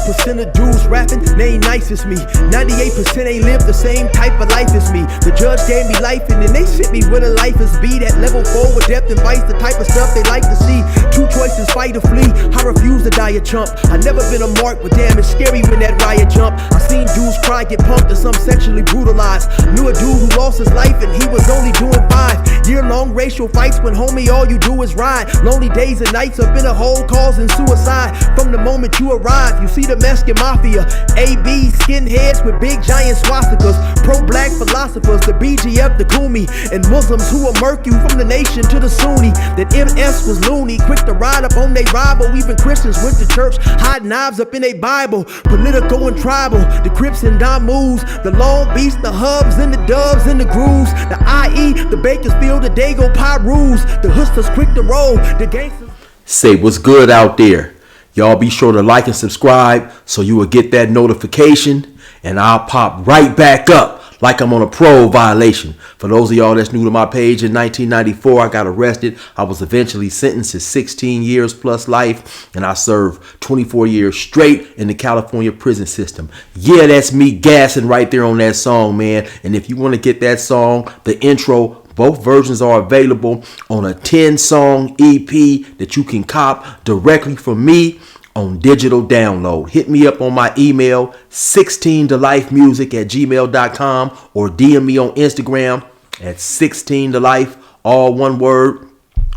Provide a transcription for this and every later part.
1% of dudes rapping, they ain't nice as me. 98% ain't live the same type of life as me. The judge gave me life and then they sent me where the life is be. That level 4 with depth and vice, the type of stuff they like to see. Two choices, fight or flee. I refuse to die a chump. I never been a mark, but damn, it's scary when that riot jump. I seen dudes cry, get pumped, and some sexually brutalized. Knew a dude who lost his life and he was only doing 5 year-long racial fights when homie all you do is ride. Lonely days and nights up in a hole causing suicide. From the moment you arrive, you see the Mexican mafia, AB skinheads with big giant swastikas, pro-black philosophers, the BGF, the Kumi, and Muslims who will murk you from the nation to the Sunni. That MS was loony, quick to ride up on they rival. Even Christians went to church, hide knives up in a Bible. Political and tribal, the Crips and Damus, the Long Beach, the Hubs and the Dubs and the Grooves, the IE, the Bakersfield, the Dago Pyrus, the Hustlers quick to roll, the gangsters. Say what's good out there. Y'all be sure to like and subscribe so you will get that notification, and I'll pop right back up like I'm on a parole violation. For those of y'all that's new to my page, in 1994 I got arrested. I was eventually sentenced to 16 years plus life, and I served 24 years straight in the California prison system. Yeah, that's me gassing right there on that song, man. And if you want to get that song, the intro, both versions are available on a 10-song EP that you can cop directly from me on digital download. Hit me up on my email, 16tolifemusic@gmail.com, or DM me on Instagram at 16tolife, all one word,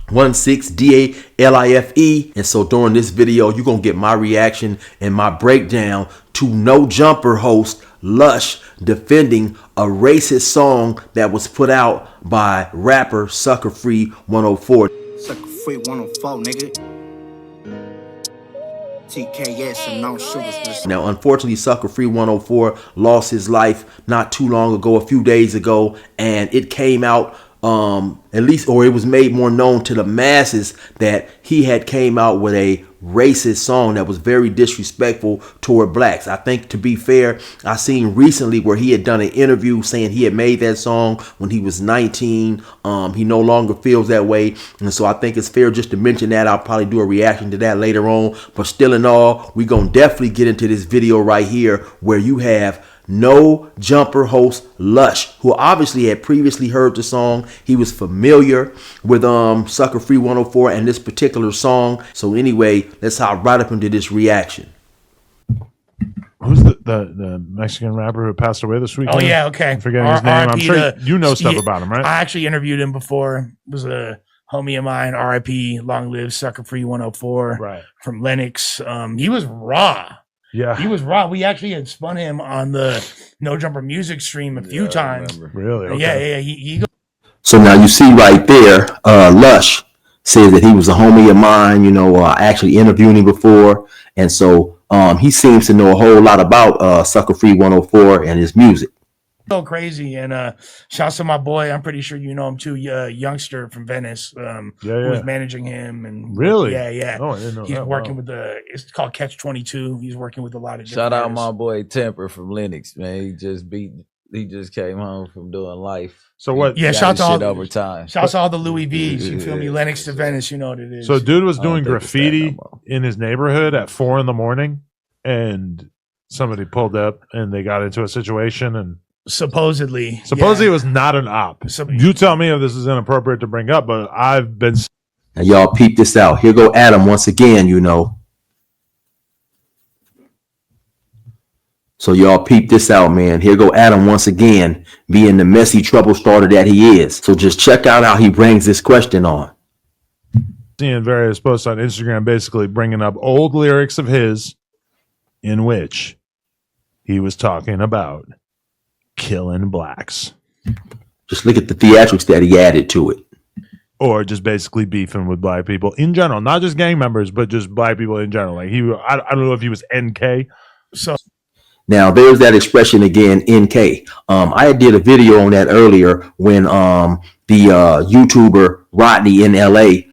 16DALIFE. And so during this video, you're going to get my reaction and my breakdown to No Jumper host Lush defending a racist song that was put out by rapper SuckerFree 104. SuckerFree 104, nigga. TKS and no shooters. Now, unfortunately, SuckerFree 104 lost his life not too long ago, a few days ago, and it came out at least, or it was made more known to the masses that he had came out with a racist song that was very disrespectful toward blacks. I think, to be fair, I seen recently where he had done an interview saying he had made that song when he was 19. He no longer feels that way, and so I think it's fair just to mention that. I'll probably do a reaction to that later on, but still in all, we're gonna definitely get into this video right here where you have No Jumper host Lush, who obviously had previously heard the song. He was familiar with SuckerFree 104 and this particular song. So anyway, let's hop right up into this reaction. Who's the Mexican rapper who passed away this weekend? Oh yeah, okay. I'm forgetting his name. I'm sure you know stuff about him, right? I actually interviewed him before. It was a homie of mine, RIP, long live SuckerFree 104, right, from Lennox. He was raw. Yeah, he was raw. We actually had spun him on the No Jumper music stream a few times. Really? Okay. Yeah. So now you see right there, Lush says that he was a homie of mine. You know, I actually interviewed him before, and so he seems to know a whole lot about SuckerFree 104 and his music. So crazy, and shouts to my boy. I'm pretty sure you know him too. Youngster from Venice, who was managing him. And really, yeah. Oh, I didn't know he's that. working with it's called Catch 22. He's working with a lot of. Shout out my boy Temper from Lennox, man. He just came home from doing life. So what? Yeah, shout to all over time. Shouts to all the Louis V's. You feel me? Lennox to Venice, you know what it is. So dude was doing graffiti in his neighborhood at 4 a.m, and somebody pulled up and they got into a situation and. Supposedly it was not an op. You tell me if this is inappropriate to bring up, but I've been. Now y'all peep this out. Here go Adam once again, you know. So y'all peep this out, man. Here go Adam once again, being the messy trouble starter that he is. So just check out how he brings this question on. Seeing various posts on Instagram basically bringing up old lyrics of his in which he was talking about killing blacks. Just look at the theatrics that he added to it. Or just basically beefing with black people in general, not just gang members, but just black people in general. Like I don't know if he was NK. So now there's that expression again, NK. I did a video on that earlier when the YouTuber Rodney in LA,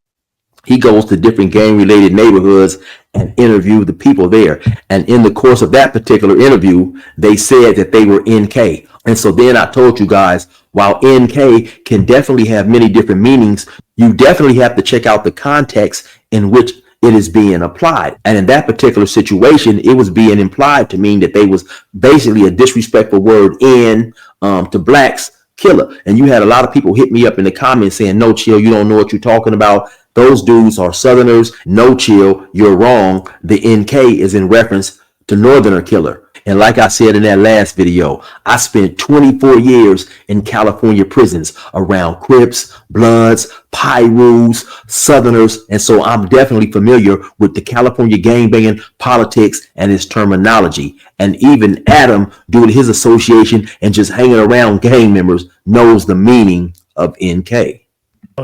he goes to different gang-related neighborhoods and interview the people there. And in the course of that particular interview, they said that they were NK. And so then I told you guys, while NK can definitely have many different meanings, you definitely have to check out the context in which it is being applied. And in that particular situation, it was being implied to mean that they was basically a disrespectful word in to blacks, killer. And you had a lot of people hit me up in the comments saying, no, chill, you don't know what you're talking about. Those dudes are Southerners. No, chill, you're wrong. The NK is in reference to Northerner killer. And like I said in that last video, I spent 24 years in California prisons around Crips, Bloods, Pyrus, Southerners. And so I'm definitely familiar with the California gangbanging politics and its terminology. And even Adam, due to his association and just hanging around gang members, knows the meaning of NK.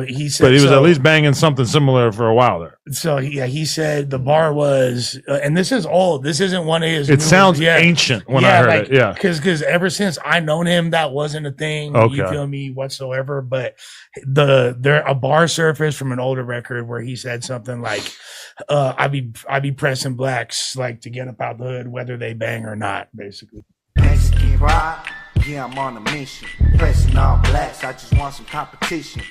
He said, but he was at least banging something similar for a while there. So yeah, he said the bar was, and this is old. This isn't one of his. It sounds ancient when I heard it. Yeah, because ever since I known him, that wasn't a thing. Okay. You feel me whatsoever. But there a bar surfaced from an older record where he said something like, "I be pressing blacks like to get up out the hood, whether they bang or not." Basically. Mexican rock, yeah, I'm on a mission. Pressing all blacks, I just want some competition.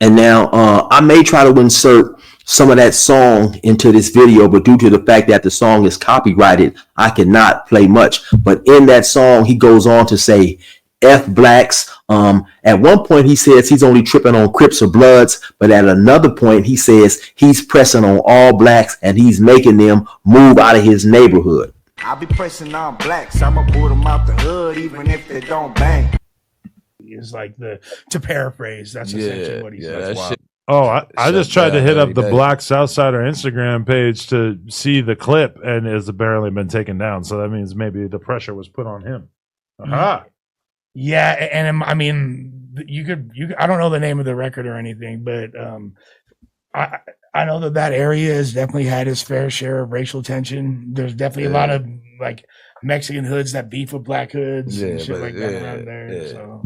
And now I may try to insert some of that song into this video, but due to the fact that the song is copyrighted, I cannot play much. But in that song, he goes on to say, F blacks. At one point, he says he's only tripping on Crips or Bloods, but at another point, he says he's pressing on all blacks and he's making them move out of his neighborhood. I'll be pressing on blacks. I'ma boot them out the hood, even if they don't bang. Is like to paraphrase, that's essentially what he says. Wow. I just tried to hit up the Black Southsider Instagram page to see the clip, and it's apparently been taken down. So that means maybe the pressure was put on him. Aha. Yeah, and I mean, you could. I don't know the name of the record or anything, but I know that area has definitely had its fair share of racial tension. There's definitely a lot of like Mexican hoods that beef with black hoods and shit like that around there. So.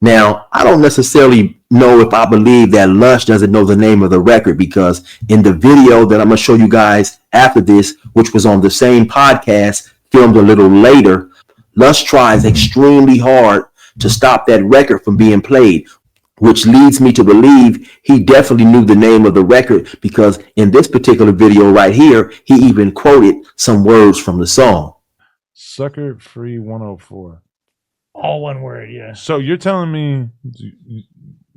Now, I don't necessarily know if I believe that Lush doesn't know the name of the record, because in the video that I'm going to show you guys after this, which was on the same podcast, filmed a little later, Lush tries extremely hard to stop that record from being played, which leads me to believe he definitely knew the name of the record, because in this particular video right here, he even quoted some words from the song. SuckerFree 104. All one word, yeah. So you're telling me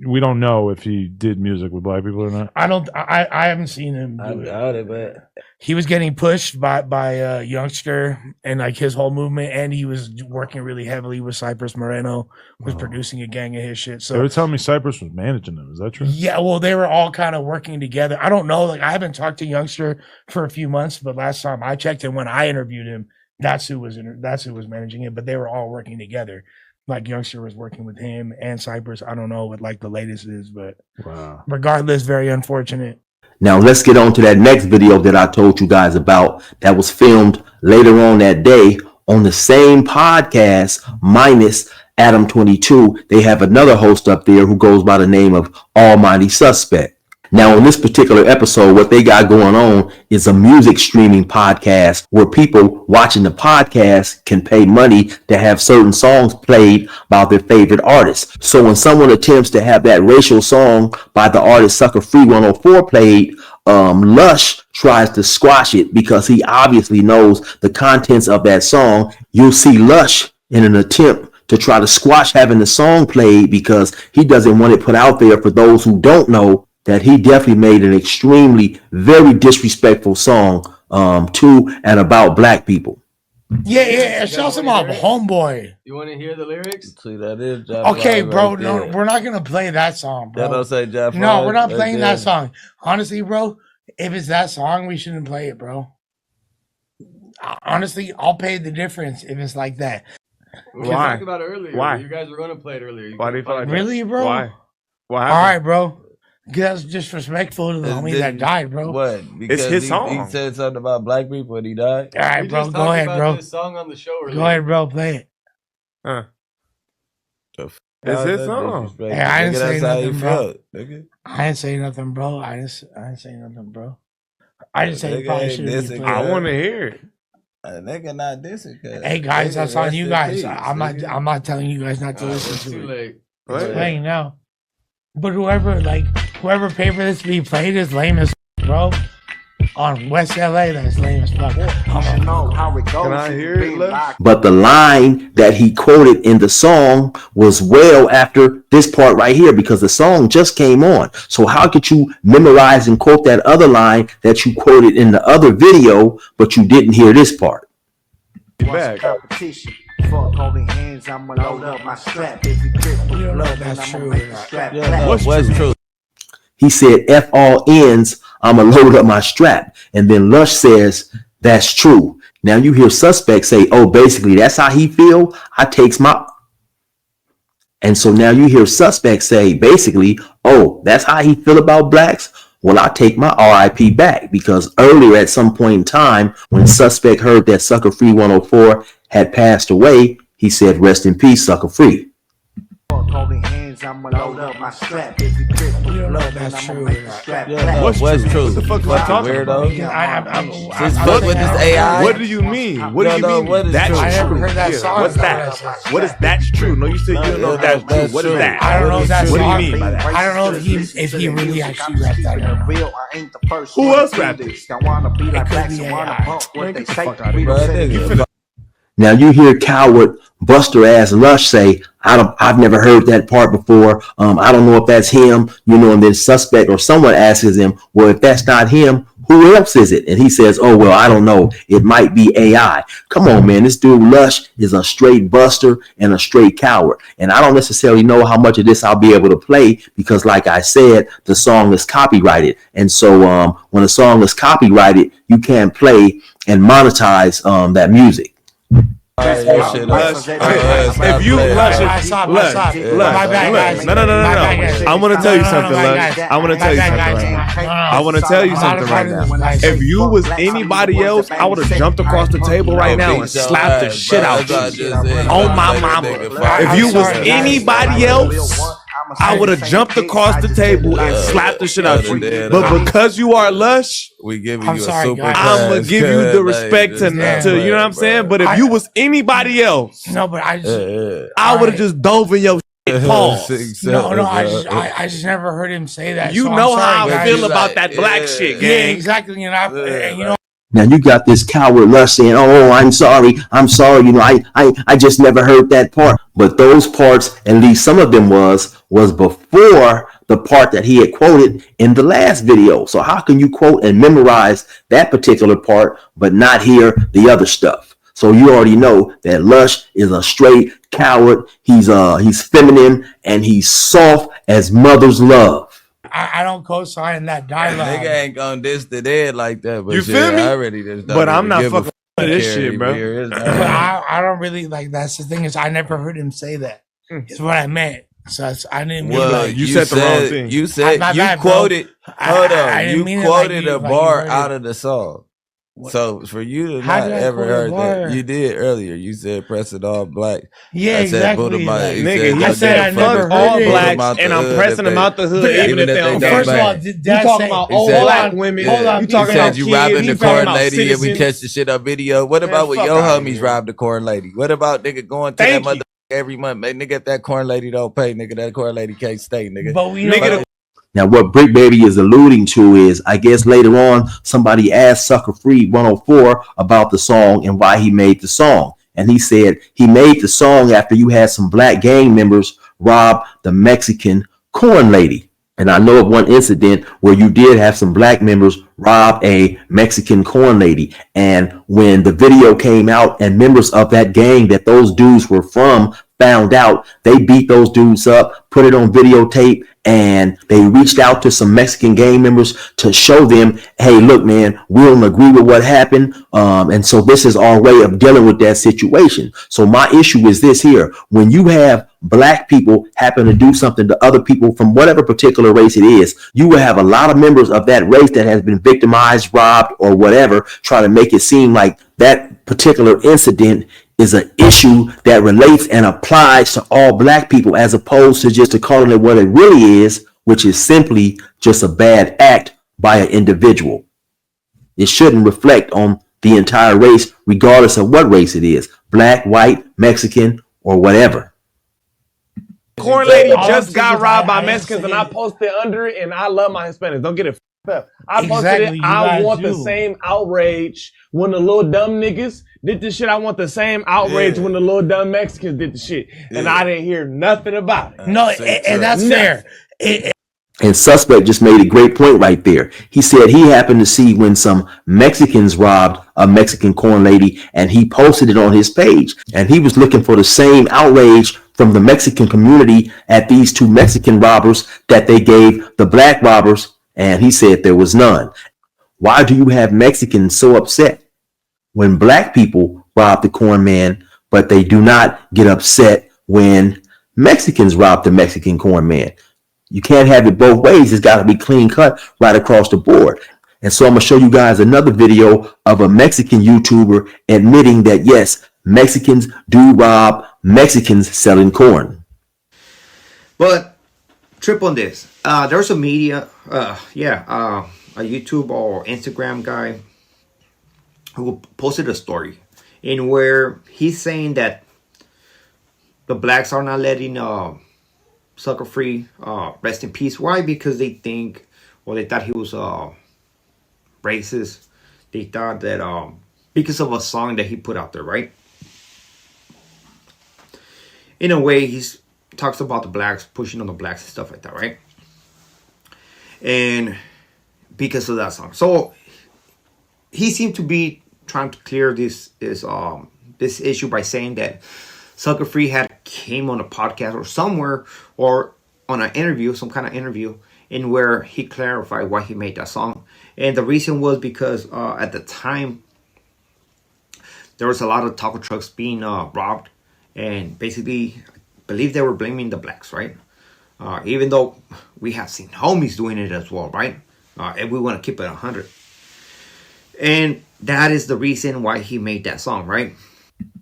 we don't know if he did music with black people or not? I haven't seen him do it. But he was getting pushed by Youngster and like his whole movement, and he was working really heavily with Cypress Moreno, was producing a gang of his shit. So they were telling me Cypress was managing them. Is that true? Yeah, well, they were all kind of working together. I don't know. Like, I haven't talked to Youngster for a few months, but last time I checked and when I interviewed him, that's who was managing it. But they were all working together. Like Youngster was working with him and Cypress. I don't know what like the latest is, but regardless, very unfortunate. Now let's get on to that next video that I told you guys about that was filmed later on that day on the same podcast minus Adam 22. They have another host up there who goes by the name of Almighty Suspect. Now, in this particular episode, what they got going on is a music streaming podcast where people watching the podcast can pay money to have certain songs played by their favorite artists. So when someone attempts to have that racial song by the artist SuckerFree 104 played, Lush tries to squash it because he obviously knows the contents of that song. You'll see Lush in an attempt to try to squash having the song played because he doesn't want it put out there for those who don't know that he definitely made an extremely, very disrespectful song to and about black people. Yeah. Shout him out, homeboy. You want to hear the lyrics? See, that is okay, bro. No, we're not gonna play that song, bro. That don't say Jeff. No, we're not playing that song. Honestly, bro, if it's that song, we shouldn't play it, bro. Honestly, I'll pay the difference if it's like that. Why? Talked about it earlier. Why? You guys were gonna play it earlier. Why do you feel like really, that? bro? Why? What happened? All right, bro. That's disrespectful to the homie that died, bro. What? Because it's his song. He said something about black people and he died. All right, bro. Go ahead, bro. This song on the show earlier. Go ahead, bro. Play it. It's his song. Hey, I didn't say nothing, bro. I didn't say nothing, bro. I didn't say nothing, bro. I just say probably should be played. I want to hear it. Nigga not dissing. Hey guys, that's on you guys. I'm not telling you guys not to listen to it. It's playing now. But whoever paid for this to be played is lame as bro. on West LA. That's lame as fuck. Can I hear it, Lush? But the line that he quoted in the song was well after this part right here, because the song just came on. So how could you memorize and quote that other line that you quoted in the other video, but you didn't hear this part? Back. Competition. Fuck holding hands, I'ma load up my strap. If you trip with You don't know blood, if then that's I'ma true make or the not. strap Yeah, clap. no, what's true? He said, F all ends, I'ma load up my strap. And then Lush says, that's true. Now you hear Suspect say, oh, basically that's how he feel. I takes my... And so now you hear Suspect say, basically, oh, that's how he feel about blacks. Well, I take my RIP back, because earlier at some point in time, when Suspect heard that SuckerFree 104 had passed away, he said, rest in peace, SuckerFree. Fuck holding hands, I'ma load up my strap. If you trip with You don't know blood, if then that's I'ma true make or the not. strap Yeah, clap. no, what's true? What the fuck is he Fucking talking weirdo. about? Since fuck with this AI. What do you mean? What do you mean? What is That's true? I never true. heard that Yeah, song. what's that? What is that's true? No, you said you don't know if that's true. What is that? I don't know if that's What do you song. mean by that? I don't know if he really actually rapped that or not. Who else rapped it? could be AI. Bro, Now you hear coward Buster ass Lush say, I've never heard that part before. I don't know if that's him, and then Suspect or someone asks him, well, if that's not him, who else is it? And he says, oh, well, I don't know. It might be AI. Come on, man. This dude Lush is a straight buster and a straight coward. And I don't necessarily know how much of this I'll be able to play, because like I said, the song is copyrighted. And so when a song is copyrighted, you can't play and monetize that music. If you Lush, no. I want to tell you something, Lush. I want to tell you something right now. I want to tell you something right now. If you was anybody else, I would have jumped across the table right now and slapped the shit out you. On my mama. If you was anybody else, I would have jumped across the table and slapped the shit out you. But because you are Lush, we give I'm you sorry, a super guys. I'm gonna give you the respect to you know what I'm saying. But if you was anybody else, No, but I just I would have just dove in your shit. Pause. no. I just never heard him say that. You so know I'm how sorry, I guys. feel about that black shit, Yeah, gang. exactly. And Now you got this coward Lush saying, "Oh, I'm sorry. I just never heard that part." But those parts, at least some of them, was before the part that he had quoted in the last video. So how can you quote and memorize that particular part but not hear the other stuff? So you already know that Lush is a straight coward. He's feminine and he's soft as mother's love. I don't co-sign that dialogue. Nigga ain't gonna diss the dead like that. But You shit, feel me? I already just don't But I'm even not give a fucking with this care shit, to bro. hear his But name. I don't really like. That's the thing is, I never heard him say that. It's what I meant. So I didn't mean Well, like you said the wrong thing. You said My you bad, bro. quoted. Hold I on, didn't you mean it like quoted you- a like you bar heard out it. of the song. So for you to How not did I ever quote a heard that, bar? you did earlier. You said press it all black. Yeah, I said, exactly. Buddha Like, Mike. You Nigga, he I "Yo, said I damn, never fuck heard all it. blacks, and I'm pressing them out the hood, even if they don't don't First of all, bang." did You Dad talking say- about He old said- black women? Hold on, You You talking said about you kids? robbing the You talking corn about lady and we citizens? catch the shit up video. What Man, about when fuck your outta homies here. robbed the corn lady? What about nigga going to Thank that you. mother every month? Man, nigga, if that corn lady don't pay, nigga, that corn lady can't stay, nigga. But we Nigga, don't. Now, what Brick Baby is alluding to is, I guess later on, somebody asked SuckerFree 104 about the song and why he made the song. And he said he made the song after you had some black gang members rob the Mexican corn lady. And I know of one incident where you did have some black members rob a Mexican corn lady. And when the video came out and members of that gang that those dudes were from found out, they beat those dudes up, put it on videotape, and they reached out to some Mexican gang members to show them, hey, look, man, we don't agree with what happened. And so this is our way of dealing with that situation. So my issue is this here. When you have black people happen to do something to other people from whatever particular race it is, you will have a lot of members of that race that has been victimized, robbed, or whatever, try to make it seem like that particular incident is an issue that relates and applies to all black people, as opposed to just calling it what it really is, which is simply just a bad act by an individual. It shouldn't reflect on the entire race, regardless of what race it is, black, white, Mexican, or whatever. corn lady All I'm just saying got is robbed by I Mexicans, and I say- posted under it, and I love my Hispanics. Don't get it I posted Exactly, it. you I guys want the do. same outrage when the little dumb niggas did this shit. I want the same outrage when the little dumb Mexicans did the shit. And I didn't hear nothing about it. No, and that's fair. And Suspect just made a great point right there. He said he happened to see when some Mexicans robbed a Mexican corn lady, and he posted it on his page. And he was looking for the same outrage from the Mexican community at these two Mexican robbers that they gave the black robbers, and he said there was none. Why do you have Mexicans so upset when black people rob the corn man, but they do not get upset when Mexicans rob the Mexican corn man? You can't have it both ways. It's got to be clean cut right across the board. And so I'm going to show you guys another video of a Mexican YouTuber admitting that, yes, Mexicans do rob Mexicans selling corn. But trip on this. There's a media, a YouTube or Instagram guy who posted a story in where he's saying that the blacks are not letting SuckerFree rest in peace. Why? Because they think, or they thought he was racist. They thought that because of a song that he put out there, right? In a way, he's talks about the blacks, pushing on the blacks and stuff like that, right? And because of that song, so he seemed to be trying to clear this issue by saying that SuckerFree had came on a podcast or somewhere or on an interview, some kind of interview, in where he clarified why he made that song. And the reason was because at the time there was a lot of taco trucks being robbed, and basically I believe they were blaming the blacks, right? Even though we have seen homies doing it as well, right? And we want to keep it 100. And that is the reason why he made that song, right?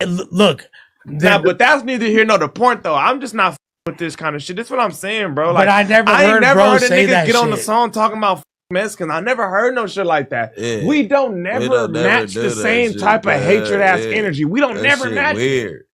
Look, but that's neither here nor the point, though. I'm just not with this kind of shit. That's what I'm saying, bro. Like, but I ain't never heard a nigga get on the song talking about Mexicans. I never heard no shit like that. Yeah. We don't never match the same type of hatred ass energy. We don't never match it.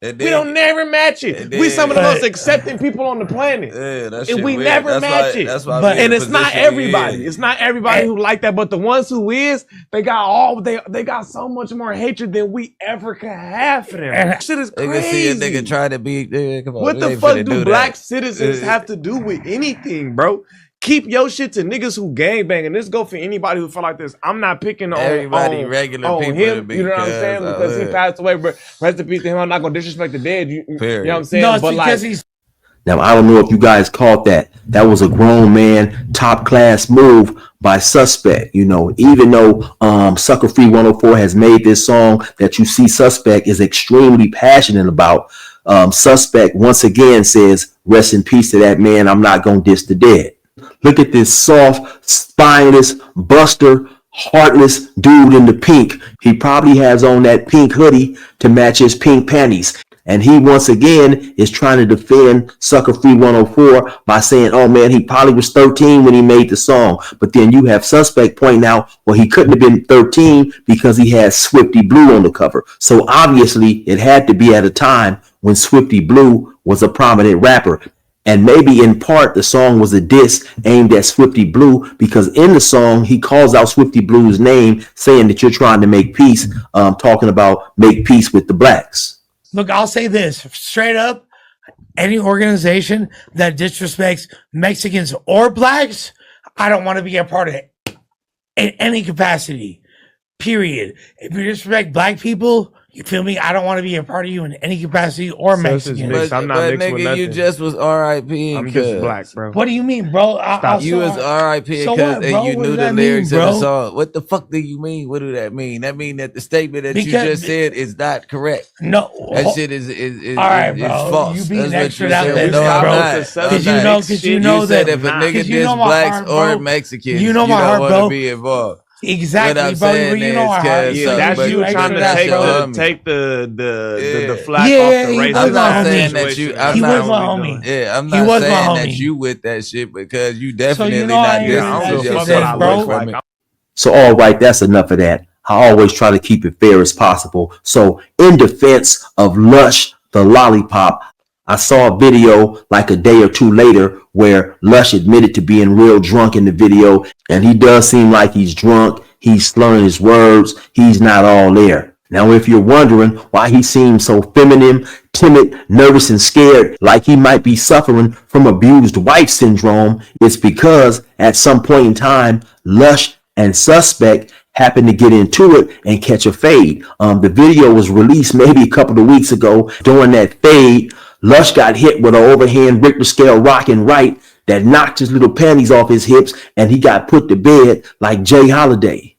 We don't never match it. We some of the most accepting people on the planet. And we never match it. And it's not everybody. It's not everybody who like that, but the ones who is, they got so much more hatred than we ever could have for them. That shit is crazy. See a nigga try to be, come on, what the fuck do black citizens have to do with anything, bro? Keep your shit to niggas who gangbang, and this go for anybody who feel like this. I'm not picking on everybody, regular people. Him, you know what I'm saying? Because he passed away, but rest in peace to him. I'm not gonna disrespect the dead. You know what I'm saying? No, it's but because he's. Now I don't know if you guys caught that. That was a grown man, top class move by Suspect. You know, even though SuckerFree 104 has made this song that you see Suspect is extremely passionate about. Suspect once again says, "Rest in peace to that man. I'm not gonna diss the dead." Look at this soft, spineless, buster, heartless dude in the pink. He probably has on that pink hoodie to match his pink panties. And he once again is trying to defend SuckerFree 104 by saying, oh man, he probably was 13 when he made the song. But then you have Suspect pointing out, well, he couldn't have been 13 because he had Swifty Blue on the cover. So obviously it had to be at a time when Swifty Blue was a prominent rapper. And maybe in part, the song was a diss aimed at Swifty Blue because in the song, he calls out Swifty Blue's name, saying that you're trying to make peace, talking about make peace with the blacks. Look, I'll say this straight up. Any organization that disrespects Mexicans or blacks, I don't want to be a part of it in any capacity, period. If you disrespect black people, you feel me? I don't want to be a part of you in any capacity or Mexican. I'm not mixed with nothing. You just was R.I.P. I'm just black, bro. What do you mean, bro? You was R.I.P. because you knew the lyrics of the song. What the fuck do you mean? What do that mean? That mean that the statement that you just said is not correct. No, that shit is all right, bro. False. You being extra out there, bro? Because you know that if a nigga diss blacks or Mexicans, you know my heart, bro. You don't want to be involved. Exactly, bro. You know our heart. That's you trying to take the flag off the race. I'm not saying that you. He was my homie. Yeah, I'm not saying that you with that shit because you definitely not this. So all right, that's enough of that. I always try to keep it fair as possible. So in defense of Lush, the lollipop, I saw a video like a day or two later where Lush admitted to being real drunk in the video, and he does seem like he's drunk. He's slurring his words. He's not all there. Now, if you're wondering why he seems so feminine, timid, nervous, and scared, like he might be suffering from abused wife syndrome, it's because at some point in time, Lush and Suspect happened to get into it and catch a fade. The video was released maybe a couple of weeks ago. During that fade, Lush got hit with an overhand Richter scale rocking right that knocked his little panties off his hips, and he got put to bed like Jay Holiday.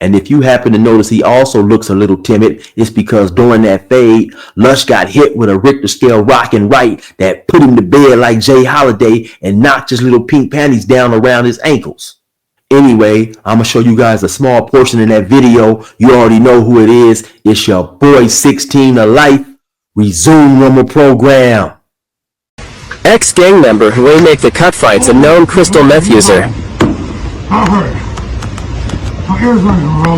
And if you happen to notice he also looks a little timid, it's because during that fade, Lush got hit with a Richter scale rocking right that put him to bed like Jay Holiday and knocked his little pink panties down around his ankles. Anyway, I'm going to show you guys a small portion of that video. You already know who it is. It's your boy 16 to Life. Resume normal program. Ex-gang member who ain't make the cut fights, a known crystal meth user. Alright. My ears ringing, bro.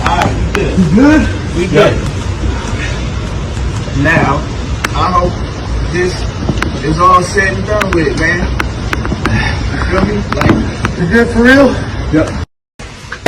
Alright, we good. You good? We good. Now, I hope this is all said and done with it, man. You feel me? Like, You good for real? Yep.